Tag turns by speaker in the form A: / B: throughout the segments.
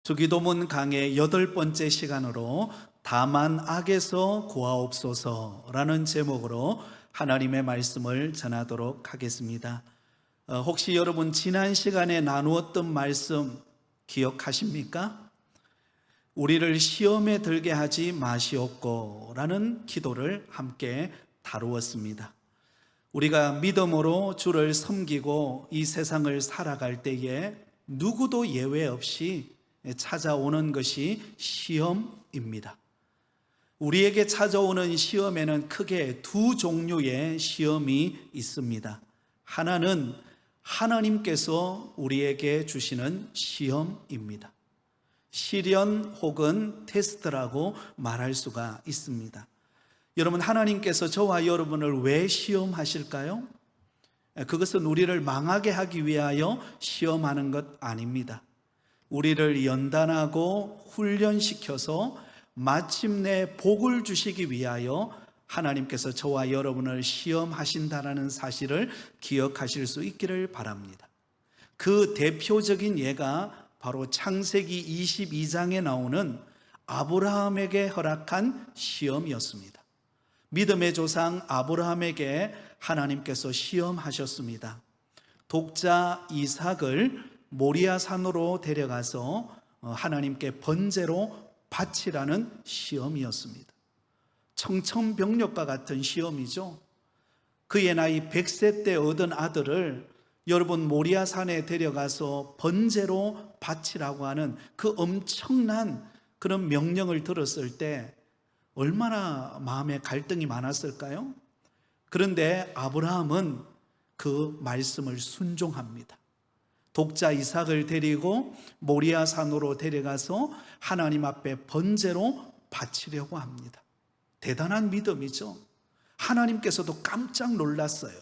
A: 주기도문 강의 8번째 시간으로 다만 악에서 구하옵소서라는 제목으로 하나님의 말씀을 전하도록 하겠습니다. 혹시 여러분 지난 시간에 나누었던 말씀 기억하십니까? 우리를 시험에 들게 하지 마시옵고 라는 기도를 함께 다루었습니다. 우리가 믿음으로 주를 섬기고 이 세상을 살아갈 때에 누구도 예외 없이 찾아오는 것이 시험입니다. 우리에게 찾아오는 시험에는 크게 두 종류의 시험이 있습니다. 하나는 하나님께서 우리에게 주시는 시험입니다. 시련 혹은 테스트라고 말할 수가 있습니다. 여러분, 하나님께서 저와 여러분을 왜 시험하실까요? 그것은 우리를 망하게 하기 위하여 시험하는 것 아닙니다. 우리를 연단하고 훈련시켜서 마침내 복을 주시기 위하여 하나님께서 저와 여러분을 시험하신다는 사실을 기억하실 수 있기를 바랍니다. 그 대표적인 예가 바로 창세기 22장에 나오는 아브라함에게 허락한 시험이었습니다. 믿음의 조상 아브라함에게 하나님께서 시험하셨습니다. 독자 이삭을 모리아 산으로 데려가서 하나님께 번제로 바치라는 시험이었습니다. 청천벽력과 같은 시험이죠. 그의 나이 100세 때 얻은 아들을 여러분 모리아 산에 데려가서 번제로 바치라고 하는 그 엄청난 그런 명령을 들었을 때 얼마나 마음에 갈등이 많았을까요? 그런데 아브라함은 그 말씀을 순종합니다. 독자 이삭을 데리고 모리아 산으로 데려가서 하나님 앞에 번제로 바치려고 합니다. 대단한 믿음이죠. 하나님께서도 깜짝 놀랐어요.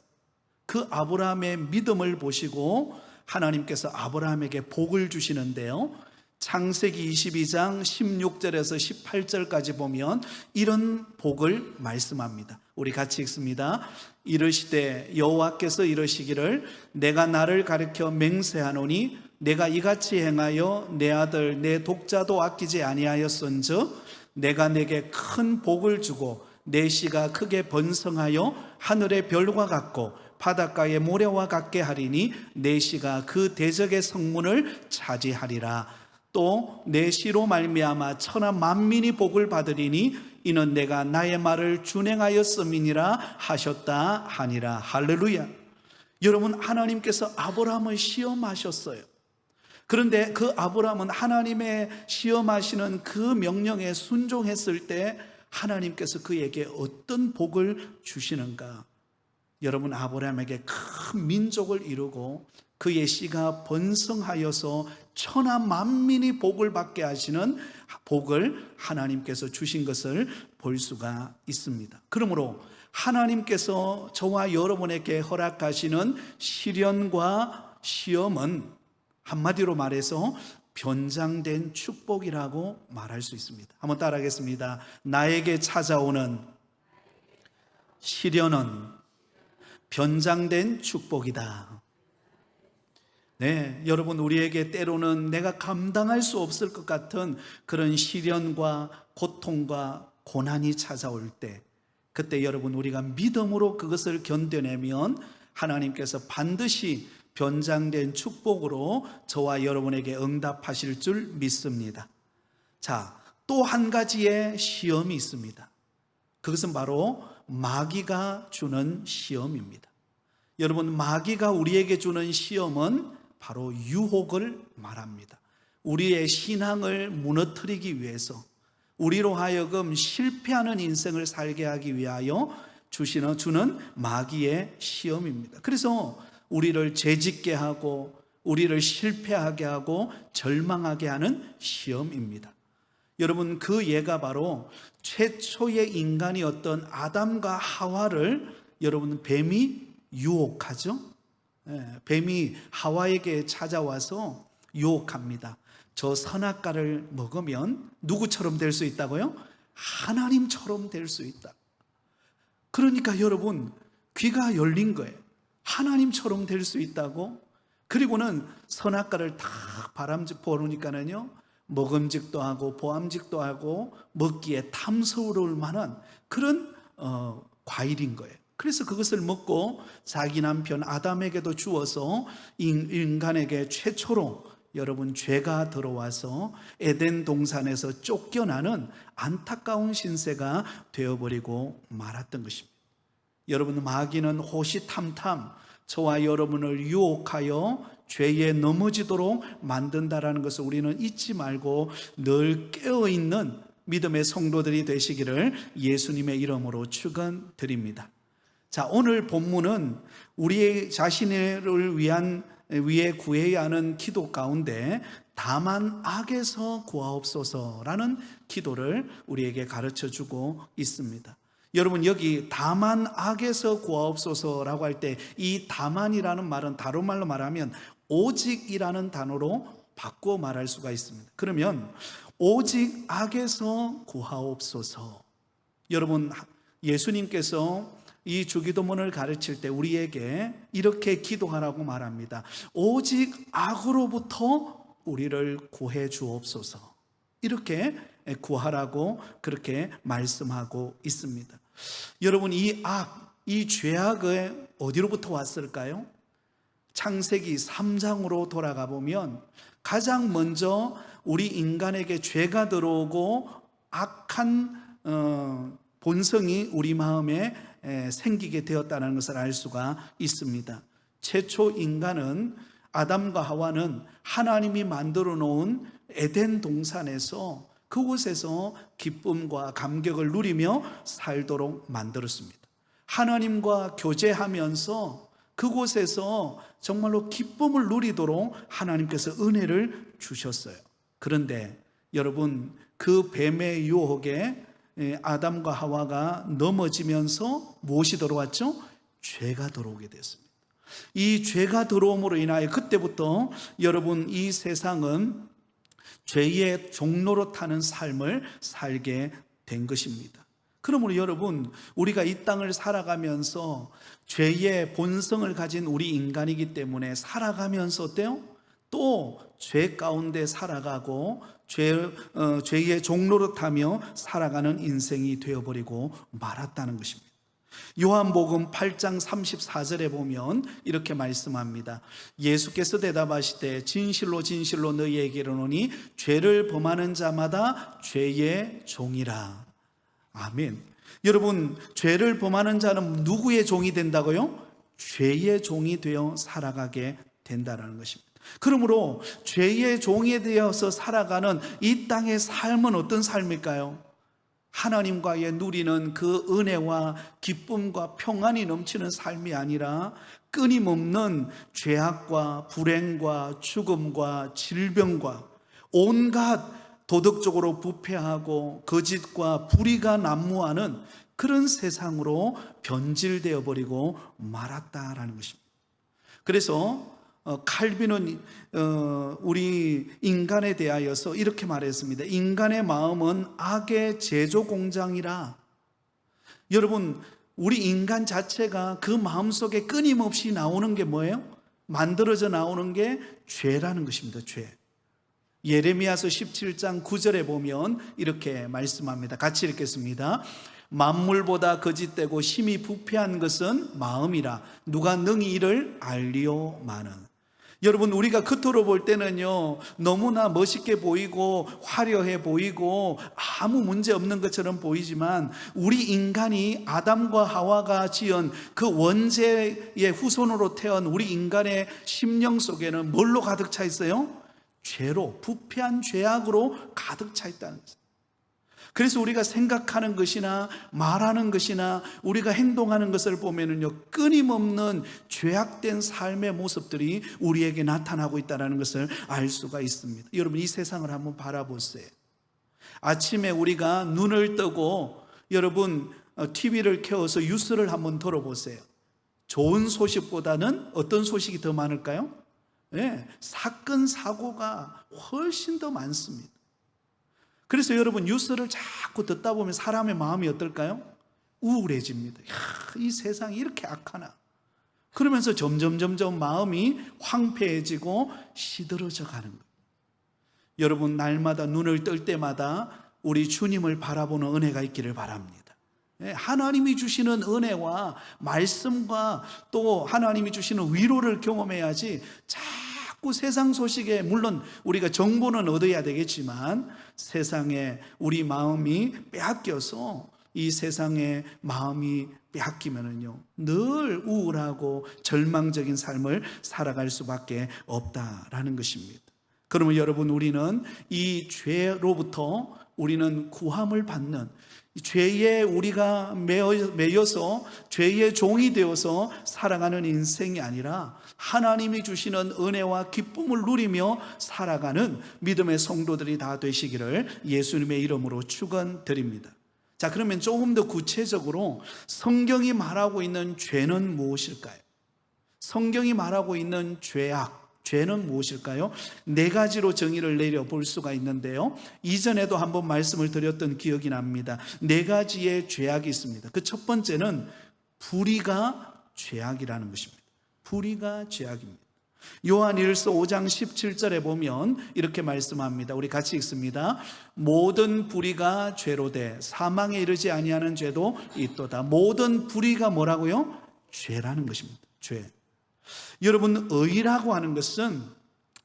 A: 그 아브라함의 믿음을 보시고 하나님께서 아브라함에게 복을 주시는데요, 창세기 22장 16절에서 18절까지 보면 이런 복을 말씀합니다. 우리 같이 읽습니다. 이르시되 여호와께서 이르시기를 내가 나를 가리켜 맹세하노니 내가 이같이 행하여 내 아들 내 독자도 아끼지 아니하였은즉 내가 내게 큰 복을 주고 내 씨가 크게 번성하여 하늘의 별과 같고 바닷가의 모래와 같게 하리니 내 씨가 그 대적의 성문을 차지하리라. 또 내 씨로 말미암아 천하 만민이 복을 받으리니 이는 내가 나의 말을 준행하였음이니라 하셨다 하니라. 할렐루야. 여러분, 하나님께서 아브라함을 시험하셨어요. 그런데 그 아브라함은 하나님의 시험하시는 그 명령에 순종했을 때 하나님께서 그에게 어떤 복을 주시는가? 여러분, 아브라함에게 큰 민족을 이루고 그의 씨가 번성하여서 천하 만민이 복을 받게 하시는 복을 하나님께서 주신 것을 볼 수가 있습니다. 그러므로 하나님께서 저와 여러분에게 허락하시는 시련과 시험은 한마디로 말해서 변장된 축복이라고 말할 수 있습니다. 한번 따라하겠습니다. 나에게 찾아오는 시련은 변장된 축복이다. 네, 여러분, 우리에게 때로는 내가 감당할 수 없을 것 같은 그런 시련과 고통과 고난이 찾아올 때, 그때 여러분, 우리가 믿음으로 그것을 견뎌내면 하나님께서 반드시 변장된 축복으로 저와 여러분에게 응답하실 줄 믿습니다. 자, 또 한 가지의 시험이 있습니다. 그것은 바로 마귀가 주는 시험입니다. 여러분, 마귀가 우리에게 주는 시험은 바로 유혹을 말합니다. 우리의 신앙을 무너뜨리기 위해서, 우리로 하여금 실패하는 인생을 살게 하기 위하여 주는 마귀의 시험입니다. 그래서 우리를 죄짓게 하고 우리를 실패하게 하고 절망하게 하는 시험입니다. 여러분, 그 예가 바로 최초의 인간이었던 아담과 하와를 여러분 뱀이 유혹하죠. 뱀이 하와에게 찾아와서 유혹합니다. 저 선악과를 먹으면 누구처럼 될 수 있다고요? 하나님처럼 될 수 있다. 그러니까 여러분, 귀가 열린 거예요. 하나님처럼 될 수 있다고. 그리고는 선악과를 딱 바람쥐 보니까는요, 먹음직도 하고 보암직도 하고 먹기에 탐스러울 만한 그런 과일인 거예요. 그래서 그것을 먹고 자기 남편 아담에게도 주어서 인간에게 최초로 여러분 죄가 들어와서 에덴 동산에서 쫓겨나는 안타까운 신세가 되어버리고 말았던 것입니다. 여러분, 마귀는 호시탐탐 저와 여러분을 유혹하여 죄에 넘어지도록 만든다라는 것을 우리는 잊지 말고 늘 깨어있는 믿음의 성도들이 되시기를 예수님의 이름으로 축원드립니다. 자, 오늘 본문은 우리 자신을 위해 구해야 하는 기도 가운데 다만 악에서 구하옵소서라는 기도를 우리에게 가르쳐주고 있습니다. 여러분, 여기 다만 악에서 구하옵소서라고 할 때 이 다만이라는 말은 다른 말로 말하면 오직이라는 단어로 바꿔 말할 수가 있습니다. 그러면 오직 악에서 구하옵소서. 여러분, 예수님께서 이 주기도문을 가르칠 때 우리에게 이렇게 기도하라고 말합니다. 오직 악으로부터 우리를 구해 주옵소서. 이렇게 구하라고 그렇게 말씀하고 있습니다. 여러분, 이 악, 이 죄악은 어디로부터 왔을까요? 창세기 3장으로 돌아가 보면 가장 먼저 우리 인간에게 죄가 들어오고 악한 본성이 우리 마음에 생기게 되었다는 것을 알 수가 있습니다. 최초 인간은, 아담과 하와는 하나님이 만들어 놓은 에덴 동산에서 그곳에서 기쁨과 감격을 누리며 살도록 만들었습니다. 하나님과 교제하면서 그곳에서 정말로 기쁨을 누리도록 하나님께서 은혜를 주셨어요. 그런데 여러분, 그 뱀의 유혹에 아담과 하와가 넘어지면서 무엇이 들어왔죠? 죄가 들어오게 됐습니다. 이 죄가 들어옴으로 인하여 그때부터 여러분, 이 세상은 죄의 종로로 타는 삶을 살게 된 것입니다. 그러므로 여러분, 우리가 이 땅을 살아가면서 죄의 본성을 가진 우리 인간이기 때문에 살아가면서 어때요? 또 죄 가운데 살아가고 죄의 종로로 타며 살아가는 인생이 되어버리고 말았다는 것입니다. 요한복음 8장 34절에 보면 이렇게 말씀합니다. 예수께서 대답하시되 진실로 진실로 너희에게 이르노니 죄를 범하는 자마다 죄의 종이라. 아멘. 여러분, 죄를 범하는 자는 누구의 종이 된다고요? 죄의 종이 되어 살아가게 된다는 것입니다. 그러므로 죄의 종이 되어서 살아가는 이 땅의 삶은 어떤 삶일까요? 하나님과의 누리는 그 은혜와 기쁨과 평안이 넘치는 삶이 아니라 끊임없는 죄악과 불행과 죽음과 질병과 온갖 도덕적으로 부패하고 거짓과 불의가 난무하는 그런 세상으로 변질되어 버리고 말았다라는 것입니다. 그래서 칼빈은 우리 인간에 대하여서 이렇게 말했습니다. 인간의 마음은 악의 제조 공장이라. 여러분, 우리 인간 자체가 그 마음속에 끊임없이 나오는 게 뭐예요? 만들어져 나오는 게 죄라는 것입니다. 죄. 예레미야서 17장 9절에 보면 이렇게 말씀합니다. 같이 읽겠습니다. 만물보다 거짓되고 심히 부패한 것은 마음이라 누가 능히 이를 알리오마는. 여러분, 우리가 겉으로 볼 때는요 너무나 멋있게 보이고 화려해 보이고 아무 문제 없는 것처럼 보이지만 우리 인간이 아담과 하와가 지은 그 원죄의 후손으로 태어난 우리 인간의 심령 속에는 뭘로 가득 차 있어요? 죄로, 부패한 죄악으로 가득 차 있다는 것입니다. 그래서 우리가 생각하는 것이나 말하는 것이나 우리가 행동하는 것을 보면은요 끊임없는 죄악된 삶의 모습들이 우리에게 나타나고 있다는 것을 알 수가 있습니다. 여러분, 이 세상을 한번 바라보세요. 아침에 우리가 눈을 뜨고 여러분 TV를 켜서 뉴스를 한번 들어보세요. 좋은 소식보다는 어떤 소식이 더 많을까요? 네, 사건 사고가 훨씬 더 많습니다. 그래서 여러분, 뉴스를 자꾸 듣다 보면 사람의 마음이 어떨까요? 우울해집니다. 이 세상이 이렇게 악하나. 그러면서 점점 마음이 황폐해지고 시들어져 가는 거예요. 여러분 날마다 눈을 뜰 때마다 우리 주님을 바라보는 은혜가 있기를 바랍니다. 하나님이 주시는 은혜와 말씀과 또 하나님이 주시는 위로를 경험해야지 자꾸 세상 소식에, 물론 우리가 정보는 얻어야 되겠지만 세상에 우리 마음이 빼앗겨서 이 세상에 마음이 빼앗기면은요 늘 우울하고 절망적인 삶을 살아갈 수밖에 없다라는 것입니다. 그러면 여러분, 우리는 이 죄로부터 우리는 구함을 받는, 죄에 우리가 매여서 죄의 종이 되어서 살아가는 인생이 아니라 하나님이 주시는 은혜와 기쁨을 누리며 살아가는 믿음의 성도들이 다 되시기를 예수님의 이름으로 축원드립니다. 자, 그러면 조금 더 구체적으로 성경이 말하고 있는 죄는 무엇일까요? 성경이 말하고 있는 죄는 무엇일까요? 네 가지로 정의를 내려볼 수가 있는데요, 이전에도 한번 말씀을 드렸던 기억이 납니다. 네 가지의 죄악이 있습니다. 그 첫 번째는 불의가 죄악이라는 것입니다. 불의가 죄악입니다. 요한일서 5장 17절에 보면 이렇게 말씀합니다. 우리 같이 읽습니다. 모든 불의가 죄로 돼 사망에 이르지 아니하는 죄도 있도다. 모든 불의가 뭐라고요? 죄라는 것입니다. 죄. 여러분, 의라고 하는 것은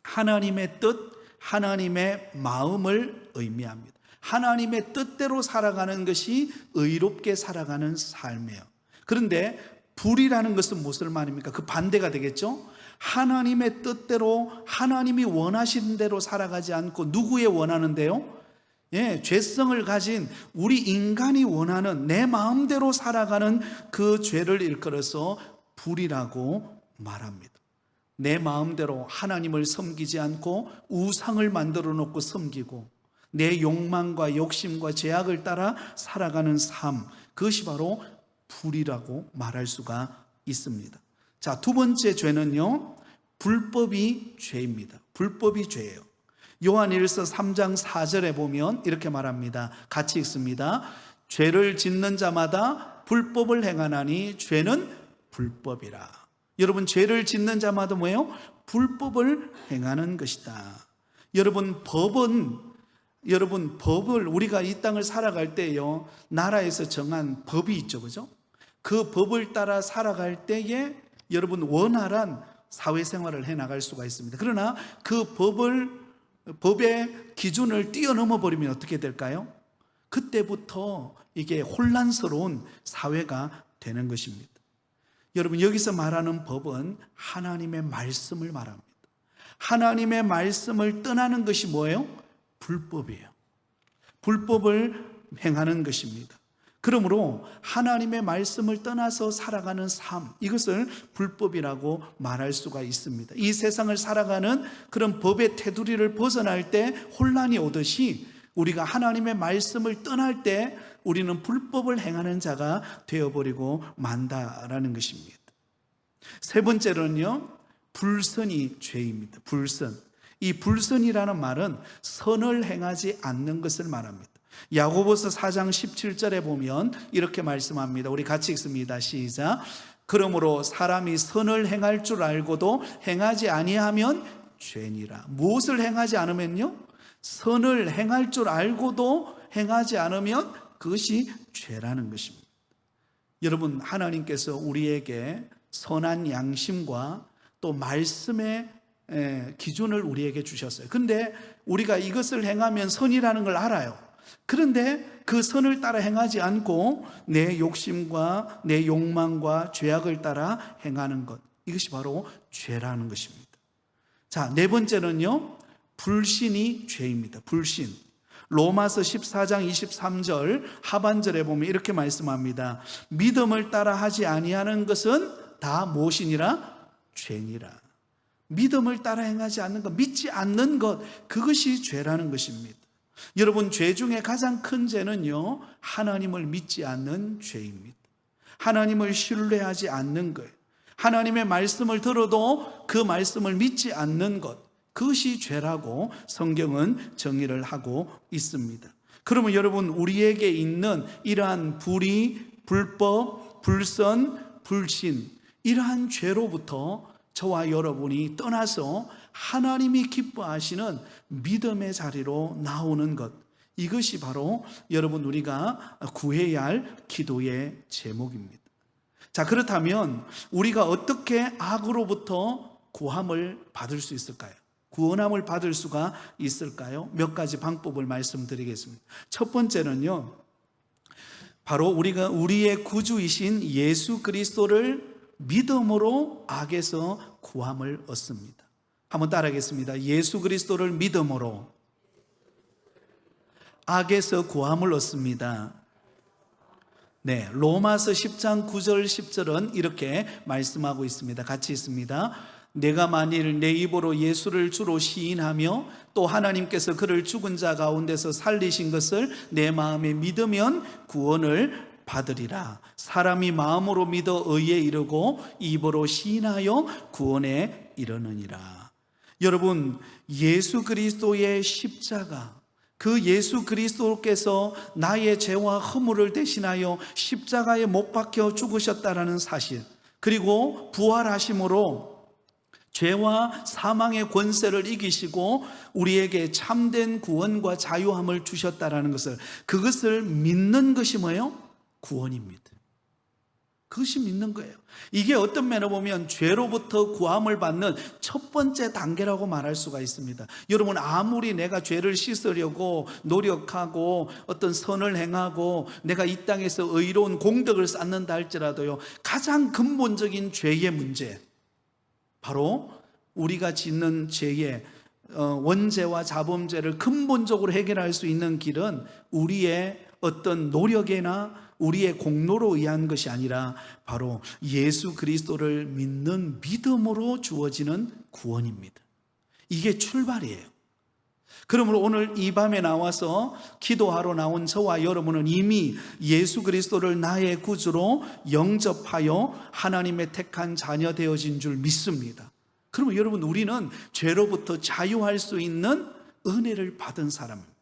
A: 하나님의 뜻, 하나님의 마음을 의미합니다. 하나님의 뜻대로 살아가는 것이 의롭게 살아가는 삶이에요. 그런데 불이라는 것은 무슨 말입니까? 그 반대가 되겠죠? 하나님의 뜻대로, 하나님이 원하신 대로 살아가지 않고 누구의 원하는데요? 죄성을 가진 우리 인간이 원하는 내 마음대로 살아가는 그 죄를 일컬어서 불이라고 말합니다. 내 마음대로 하나님을 섬기지 않고 우상을 만들어 놓고 섬기고 내 욕망과 욕심과 죄악을 따라 살아가는 삶, 그것이 바로 불이라고 말할 수가 있습니다. 자, 두 번째 죄는요, 불법이 죄입니다. 불법이 죄예요. 요한일서 3장 4절에 보면 이렇게 말합니다. 같이 읽습니다. 죄를 짓는 자마다 불법을 행하나니 죄는 불법이라. 여러분, 죄를 짓는 자마다 뭐예요? 불법을 행하는 것이다. 여러분, 법을 우리가 이 땅을 살아갈 때요, 나라에서 정한 법이 있죠, 그죠? 그 법을 따라 살아갈 때에 여러분 원활한 사회생활을 해나갈 수가 있습니다. 그러나 그 법의 기준을 뛰어넘어 버리면 어떻게 될까요? 그때부터 이게 혼란스러운 사회가 되는 것입니다. 여러분, 여기서 말하는 법은 하나님의 말씀을 말합니다. 하나님의 말씀을 떠나는 것이 뭐예요? 불법이에요. 불법을 행하는 것입니다. 그러므로 하나님의 말씀을 떠나서 살아가는 삶, 이것을 불법이라고 말할 수가 있습니다. 이 세상을 살아가는 그런 법의 테두리를 벗어날 때 혼란이 오듯이 우리가 하나님의 말씀을 떠날 때 우리는 불법을 행하는 자가 되어버리고 만다라는 것입니다. 세 번째로는요, 불선이 죄입니다. 불선. 이 불선이라는 말은 선을 행하지 않는 것을 말합니다. 야고보서 4장 17절에 보면 이렇게 말씀합니다. 우리 같이 읽습니다. 시작. 그러므로 사람이 선을 행할 줄 알고도 행하지 아니하면 죄니라. 무엇을 행하지 않으면요? 선을 행할 줄 알고도 행하지 않으면 그것이 죄라는 것입니다. 여러분, 하나님께서 우리에게 선한 양심과 또 말씀의 기준을 우리에게 주셨어요. 그런데 우리가 이것을 행하면 선이라는 걸 알아요. 그런데 그 선을 따라 행하지 않고 내 욕심과 내 욕망과 죄악을 따라 행하는 것, 이것이 바로 죄라는 것입니다. 자, 네 번째는요, 불신이 죄입니다. 불신. 로마서 14장 23절 하반절에 보면 이렇게 말씀합니다. 믿음을 따라 하지 아니하는 것은 다 무엇이니라? 죄니라. 믿음을 따라 행하지 않는 것, 믿지 않는 것, 그것이 죄라는 것입니다. 여러분, 죄 중에 가장 큰 죄는요, 하나님을 믿지 않는 죄입니다. 하나님을 신뢰하지 않는 거예요. 하나님의 말씀을 들어도 그 말씀을 믿지 않는 것, 그것이 죄라고 성경은 정의를 하고 있습니다. 그러면 여러분, 우리에게 있는 이러한 불의, 불법, 불선, 불신, 이러한 죄로부터 저와 여러분이 떠나서 하나님이 기뻐하시는 믿음의 자리로 나오는 것, 이것이 바로 여러분 우리가 구해야 할 기도의 제목입니다. 자, 그렇다면 우리가 어떻게 악으로부터 구함을 받을 수 있을까요? 구원함을 받을 수가 있을까요? 몇 가지 방법을 말씀드리겠습니다. 첫 번째는요, 바로 우리가 우리의 구주이신 예수 그리스도를 믿음으로 악에서 구함을 얻습니다. 한번 따라하겠습니다. 예수 그리스도를 믿음으로 악에서 구함을 얻습니다. 네, 로마서 10장 9절 10절은 이렇게 말씀하고 있습니다. 같이 있습니다. 내가 만일 내 입으로 예수를 주로 시인하며 또 하나님께서 그를 죽은 자 가운데서 살리신 것을 내 마음에 믿으면 구원을 받으리라. 사람이 마음으로 믿어 의에 이르고 입으로 시인하여 구원에 이르느니라. 여러분, 예수 그리스도의 십자가, 그 예수 그리스도께서 나의 죄와 허물을 대신하여 십자가에 못 박혀 죽으셨다라는 사실, 그리고 부활하심으로 죄와 사망의 권세를 이기시고 우리에게 참된 구원과 자유함을 주셨다라는 것을, 그것을 믿는 것이 뭐예요? 구원입니다. 그것이 믿는 거예요. 이게 어떤 면으로 보면 죄로부터 구함을 받는 첫 번째 단계라고 말할 수가 있습니다. 여러분, 아무리 내가 죄를 씻으려고 노력하고 어떤 선을 행하고 내가 이 땅에서 의로운 공덕을 쌓는다 할지라도요, 가장 근본적인 죄의 문제, 바로 우리가 짓는 죄의 원죄와 자범죄를 근본적으로 해결할 수 있는 길은 우리의 어떤 노력이나 우리의 공로로 의한 것이 아니라 바로 예수 그리스도를 믿는 믿음으로 주어지는 구원입니다. 이게 출발이에요. 그러므로 오늘 이 밤에 나와서 기도하러 나온 저와 여러분은 이미 예수 그리스도를 나의 구주로 영접하여 하나님의 택한 자녀 되어진 줄 믿습니다. 그러면 여러분, 우리는 죄로부터 자유할 수 있는 은혜를 받은 사람입니다.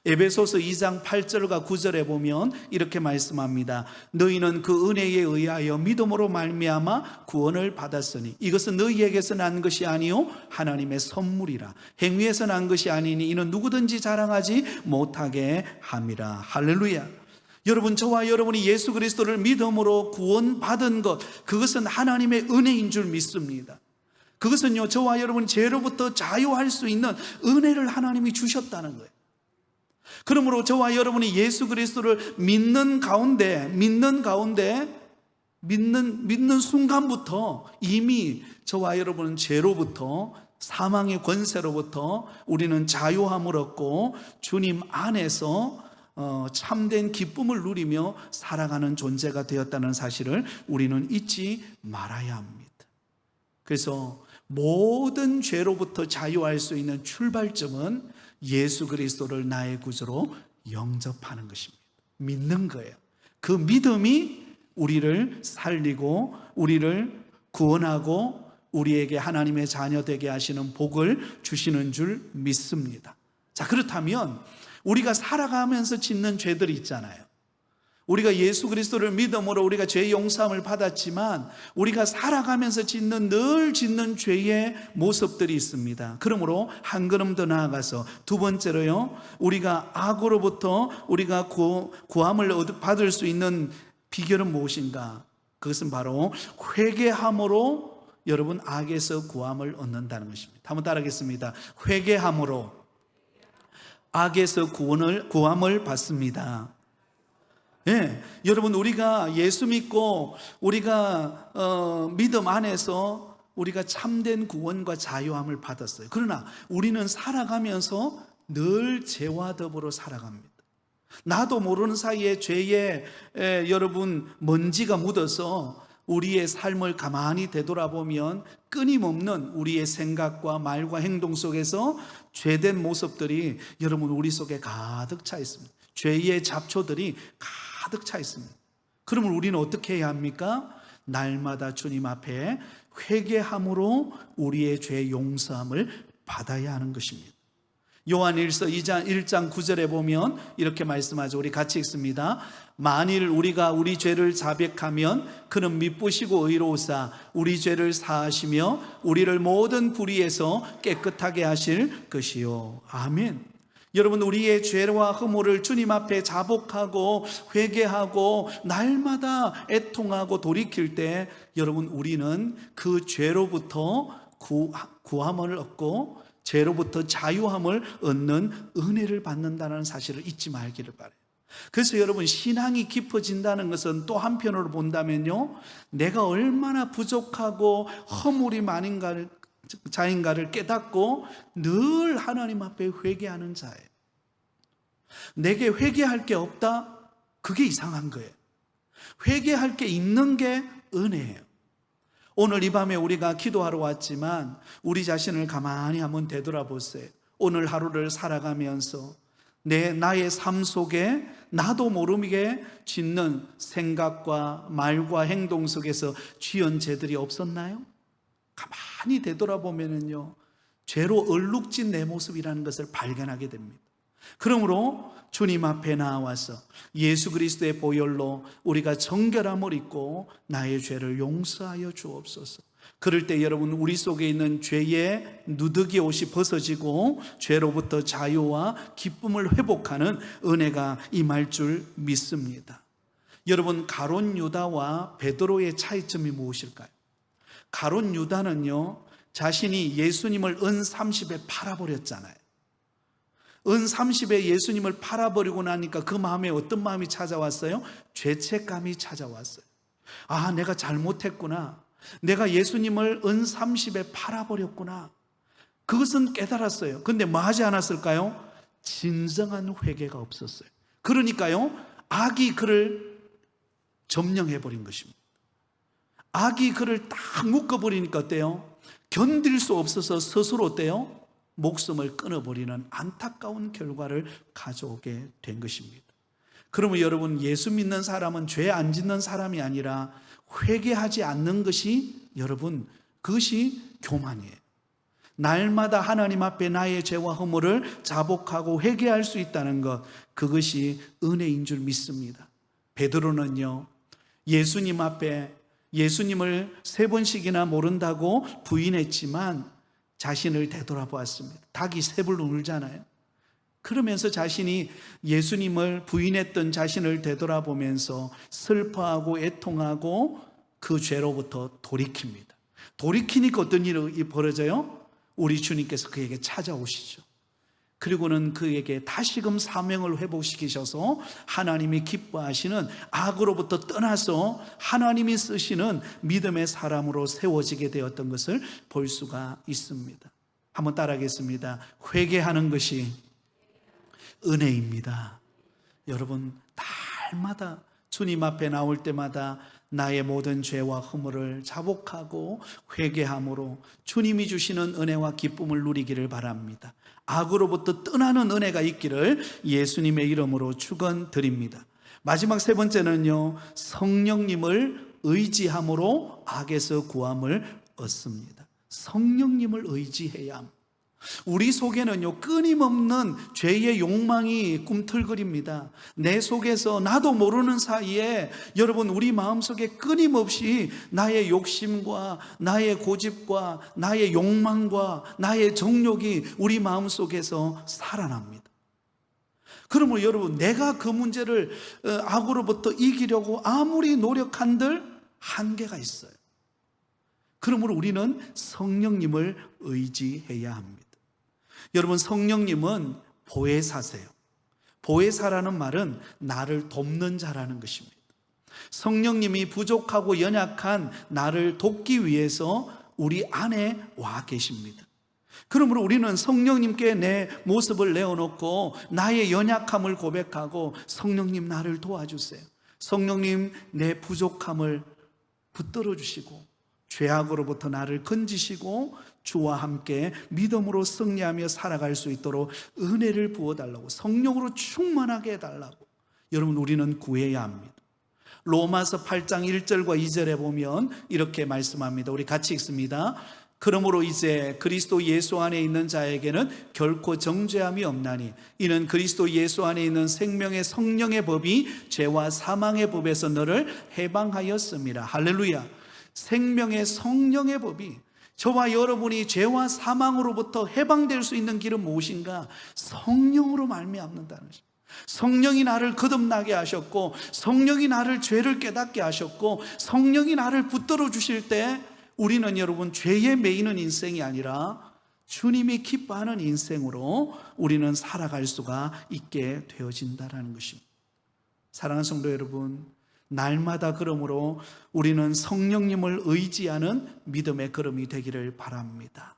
A: 에베소서 2장 8절과 9절에 보면 이렇게 말씀합니다. 너희는 그 은혜에 의하여 믿음으로 말미암아 구원을 받았으니 이것은 너희에게서 난 것이 아니요 하나님의 선물이라. 행위에서 난 것이 아니니 이는 누구든지 자랑하지 못하게 함이라. 할렐루야. 여러분, 저와 여러분이 예수 그리스도를 믿음으로 구원받은 것, 그것은 하나님의 은혜인 줄 믿습니다. 그것은요, 저와 여러분 죄로부터 자유할 수 있는 은혜를 하나님이 주셨다는 거예요. 그러므로 저와 여러분이 예수 그리스도를 믿는 순간부터 이미 저와 여러분은 죄로부터, 사망의 권세로부터 우리는 자유함을 얻고 주님 안에서 참된 기쁨을 누리며 살아가는 존재가 되었다는 사실을 우리는 잊지 말아야 합니다. 그래서 모든 죄로부터 자유할 수 있는 출발점은 예수 그리스도를 나의 구주로 영접하는 것입니다. 믿는 거예요. 그 믿음이 우리를 살리고 우리를 구원하고 우리에게 하나님의 자녀 되게 하시는 복을 주시는 줄 믿습니다. 자, 그렇다면 우리가 살아가면서 짓는 죄들이 있잖아요. 우리가 예수 그리스도를 믿음으로 우리가 죄 용서함을 받았지만 우리가 살아가면서 늘 짓는 죄의 모습들이 있습니다. 그러므로 한 걸음 더 나아가서 두 번째로요, 우리가 악으로부터 우리가 구함을 받을 수 있는 비결은 무엇인가? 그것은 바로 회개함으로 여러분 악에서 구함을 얻는다는 것입니다. 한번 따라하겠습니다. 회개함으로 악에서 구함을 받습니다. 예, 여러분, 우리가 예수 믿고 우리가 믿음 안에서 우리가 참된 구원과 자유함을 받았어요. 그러나 우리는 살아가면서 늘 죄와 더불어 살아갑니다. 나도 모르는 사이에 죄에 여러분 먼지가 묻어서 우리의 삶을 가만히 되돌아보면 끊임없는 우리의 생각과 말과 행동 속에서 죄된 모습들이 여러분 우리 속에 가득 차 있습니다. 죄의 잡초들이 가득 차 있습니다. 그러면 우리는 어떻게 해야 합니까? 날마다 주님 앞에 회개함으로 우리의 죄 용서함을 받아야 하는 것입니다. 요한일서 1장 9절에 보면 이렇게 말씀하죠. 우리 같이 읽습니다. 만일 우리가 우리 죄를 자백하면 그는 미쁘시고 의로우사 우리 죄를 사하시며 우리를 모든 불의에서 깨끗하게 하실 것이요. 아멘. 여러분, 우리의 죄와 허물을 주님 앞에 자복하고 회개하고 날마다 애통하고 돌이킬 때 여러분, 우리는 그 죄로부터 구함을 얻고 죄로부터 자유함을 얻는 은혜를 받는다는 사실을 잊지 말기를 바라요. 그래서 여러분, 신앙이 깊어진다는 것은 또 한편으로 본다면요, 내가 얼마나 부족하고 허물이 많은 자인가를 깨닫고 늘 하나님 앞에 회개하는 자예요. 내게 회개할 게 없다? 그게 이상한 거예요. 회개할 게 있는 게 은혜예요. 오늘 이 밤에 우리가 기도하러 왔지만 우리 자신을 가만히 한번 되돌아보세요. 오늘 하루를 살아가면서 나의 삶 속에 나도 모르게 짓는 생각과 말과 행동 속에서 지은 죄들이 없었나요? 가만히 되돌아보면요, 죄로 얼룩진 내 모습이라는 것을 발견하게 됩니다. 그러므로 주님 앞에 나와서 예수 그리스도의 보혈로 우리가 정결함을 입고 나의 죄를 용서하여 주옵소서. 그럴 때 여러분, 우리 속에 있는 죄의 누더기 옷이 벗어지고 죄로부터 자유와 기쁨을 회복하는 은혜가 임할 줄 믿습니다. 여러분, 가룟 유다와 베드로의 차이점이 무엇일까요? 가룟 유다는요, 자신이 예수님을 은 30에 팔아버렸잖아요. 은 30에 예수님을 팔아버리고 나니까 그 마음에 어떤 마음이 찾아왔어요? 죄책감이 찾아왔어요. 아, 내가 잘못했구나. 내가 예수님을 은 30에 팔아버렸구나. 그것은 깨달았어요. 근데 뭐 하지 않았을까요? 진정한 회개가 없었어요. 그러니까요, 악이 그를 점령해버린 것입니다. 악이 그를 딱 묶어버리니까 어때요? 견딜 수 없어서 스스로 어때요? 목숨을 끊어버리는 안타까운 결과를 가져오게 된 것입니다. 그러면 여러분, 예수 믿는 사람은 죄 안 짓는 사람이 아니라 회개하지 않는 것이, 여러분, 그것이 교만이에요. 날마다 하나님 앞에 나의 죄와 허물을 자복하고 회개할 수 있다는 것, 그것이 은혜인 줄 믿습니다. 베드로는요, 예수님 앞에 예수님을 3번씩이나 모른다고 부인했지만 자신을 되돌아보았습니다. 닭이 3번 울잖아요. 그러면서 자신이 예수님을 부인했던 자신을 되돌아보면서 슬퍼하고 애통하고 그 죄로부터 돌이킵니다. 돌이키니까 어떤 일이 벌어져요? 우리 주님께서 그에게 찾아오시죠. 그리고는 그에게 다시금 사명을 회복시키셔서 하나님이 기뻐하시는 악으로부터 떠나서 하나님이 쓰시는 믿음의 사람으로 세워지게 되었던 것을 볼 수가 있습니다. 한번 따라하겠습니다. 회개하는 것이 은혜입니다. 여러분, 날마다 주님 앞에 나올 때마다 나의 모든 죄와 허물을 자복하고 회개함으로 주님이 주시는 은혜와 기쁨을 누리기를 바랍니다. 악으로부터 떠나는 은혜가 있기를 예수님의 이름으로 축원드립니다. 마지막 3번째는요, 성령님을 의지함으로 악에서 구함을 얻습니다. 성령님을 의지해야 합니다. 우리 속에는요, 끊임없는 죄의 욕망이 꿈틀거립니다. 내 속에서 나도 모르는 사이에 여러분, 우리 마음속에 끊임없이 나의 욕심과 나의 고집과 나의 욕망과 나의 정욕이 우리 마음속에서 살아납니다. 그러면 여러분, 내가 그 문제를 악으로부터 이기려고 아무리 노력한들 한계가 있어요. 그러므로 우리는 성령님을 의지해야 합니다. 여러분, 성령님은 보혜사세요. 보혜사라는 말은 나를 돕는 자라는 것입니다. 성령님이 부족하고 연약한 나를 돕기 위해서 우리 안에 와 계십니다. 그러므로 우리는 성령님께 내 모습을 내어놓고 나의 연약함을 고백하고, 성령님 나를 도와주세요. 성령님 내 부족함을 붙들어 주시고 죄악으로부터 나를 건지시고 주와 함께 믿음으로 승리하며 살아갈 수 있도록 은혜를 부어달라고, 성령으로 충만하게 해달라고 여러분, 우리는 구해야 합니다. 로마서 8장 1절과 2절에 보면 이렇게 말씀합니다. 우리 같이 읽습니다. 그러므로 이제 그리스도 예수 안에 있는 자에게는 결코 정죄함이 없나니 이는 그리스도 예수 안에 있는 생명의 성령의 법이 죄와 사망의 법에서 너를 해방하였습니다. 할렐루야. 생명의 성령의 법이, 저와 여러분이 죄와 사망으로부터 해방될 수 있는 길은 무엇인가? 성령으로 말미암는다는 것입니다. 성령이 나를 거듭나게 하셨고, 성령이 나를 죄를 깨닫게 하셨고, 성령이 나를 붙들어 주실 때 우리는 여러분 죄에 매이는 인생이 아니라 주님이 기뻐하는 인생으로 우리는 살아갈 수가 있게 되어진다는 것입니다. 사랑하는 성도 여러분, 날마다 그러므로 우리는 성령님을 의지하는 믿음의 걸음이 되기를 바랍니다.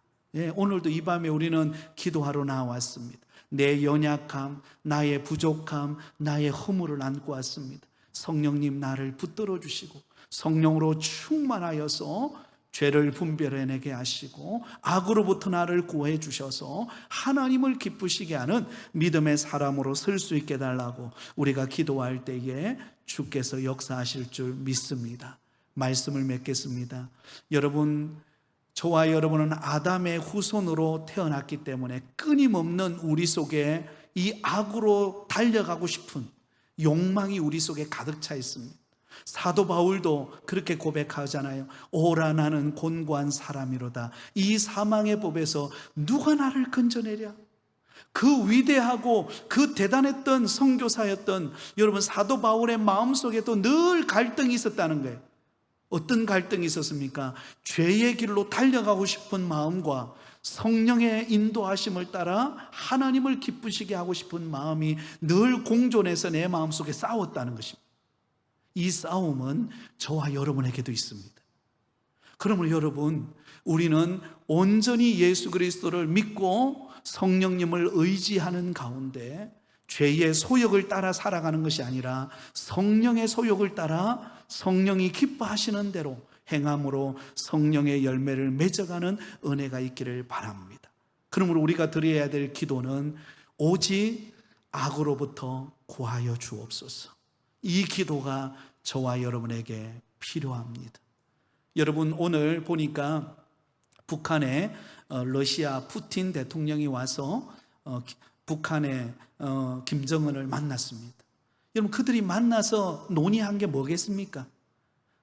A: 오늘도 이 밤에 우리는 기도하러 나왔습니다. 내 연약함, 나의 부족함, 나의 허물을 안고 왔습니다. 성령님 나를 붙들어 주시고 성령으로 충만하여서 죄를 분별해내게 하시고 악으로부터 나를 구해 주셔서 하나님을 기쁘시게 하는 믿음의 사람으로 설 수 있게 달라고 우리가 기도할 때에 주께서 역사하실 줄 믿습니다. 말씀을 맺겠습니다. 여러분, 저와 여러분은 아담의 후손으로 태어났기 때문에 끊임없는 우리 속에 이 악으로 달려가고 싶은 욕망이 우리 속에 가득 차 있습니다. 사도 바울도 그렇게 고백하잖아요. 오라 나는 곤고한 사람이로다. 이 사망의 법에서 누가 나를 건져내랴? 그 위대하고 그 대단했던 선교사였던 여러분 사도 바울의 마음속에도 늘 갈등이 있었다는 거예요. 어떤 갈등이 있었습니까? 죄의 길로 달려가고 싶은 마음과 성령의 인도하심을 따라 하나님을 기쁘시게 하고 싶은 마음이 늘 공존해서 내 마음속에 싸웠다는 것입니다. 이 싸움은 저와 여러분에게도 있습니다. 그러므로 여러분, 우리는 온전히 예수 그리스도를 믿고 성령님을 의지하는 가운데 죄의 소욕을 따라 살아가는 것이 아니라 성령의 소욕을 따라 성령이 기뻐하시는 대로 행함으로 성령의 열매를 맺어가는 은혜가 있기를 바랍니다. 그러므로 우리가 드려야 될 기도는 오직 악으로부터 구하여 주옵소서. 이 기도가 저와 여러분에게 필요합니다. 여러분, 오늘 보니까 북한에 러시아 푸틴 대통령이 와서 북한의 김정은을 만났습니다. 여러분, 그들이 만나서 논의한 게 뭐겠습니까?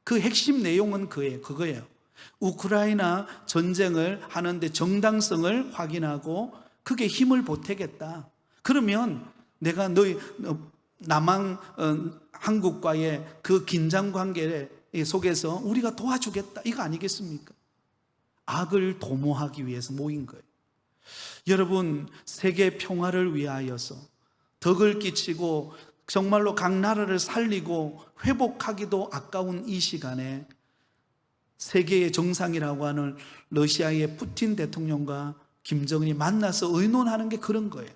A: 그 핵심 내용은 그거예요. 우크라이나 전쟁을 하는데 정당성을 확인하고 그게 힘을 보태겠다. 그러면 내가 너희 남한 한국과의 그 긴장 관계 속에서 우리가 도와주겠다, 이거 아니겠습니까? 악을 도모하기 위해서 모인 거예요. 여러분, 세계 평화를 위하여서 덕을 끼치고 정말로 각 나라를 살리고 회복하기도 아까운 이 시간에 세계의 정상이라고 하는 러시아의 푸틴 대통령과 김정은이 만나서 의논하는 게 그런 거예요.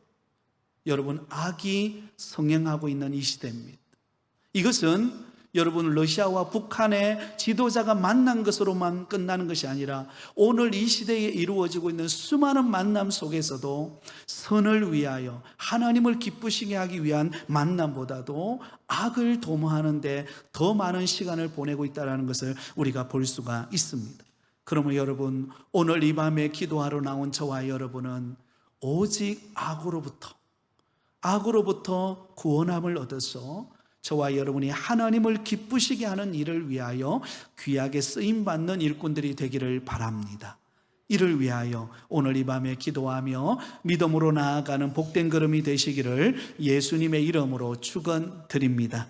A: 여러분, 악이 성행하고 있는 이 시대입니다. 이것은 여러분, 러시아와 북한의 지도자가 만난 것으로만 끝나는 것이 아니라 오늘 이 시대에 이루어지고 있는 수많은 만남 속에서도 선을 위하여 하나님을 기쁘시게 하기 위한 만남보다도 악을 도모하는 데 더 많은 시간을 보내고 있다는 것을 우리가 볼 수가 있습니다. 그러면 여러분, 오늘 이 밤에 기도하러 나온 저와 여러분은 오직 악으로부터 구원함을 얻어서 저와 여러분이 하나님을 기쁘시게 하는 일을 위하여 귀하게 쓰임받는 일꾼들이 되기를 바랍니다. 이를 위하여 오늘 이 밤에 기도하며 믿음으로 나아가는 복된 걸음이 되시기를 예수님의 이름으로 축원드립니다.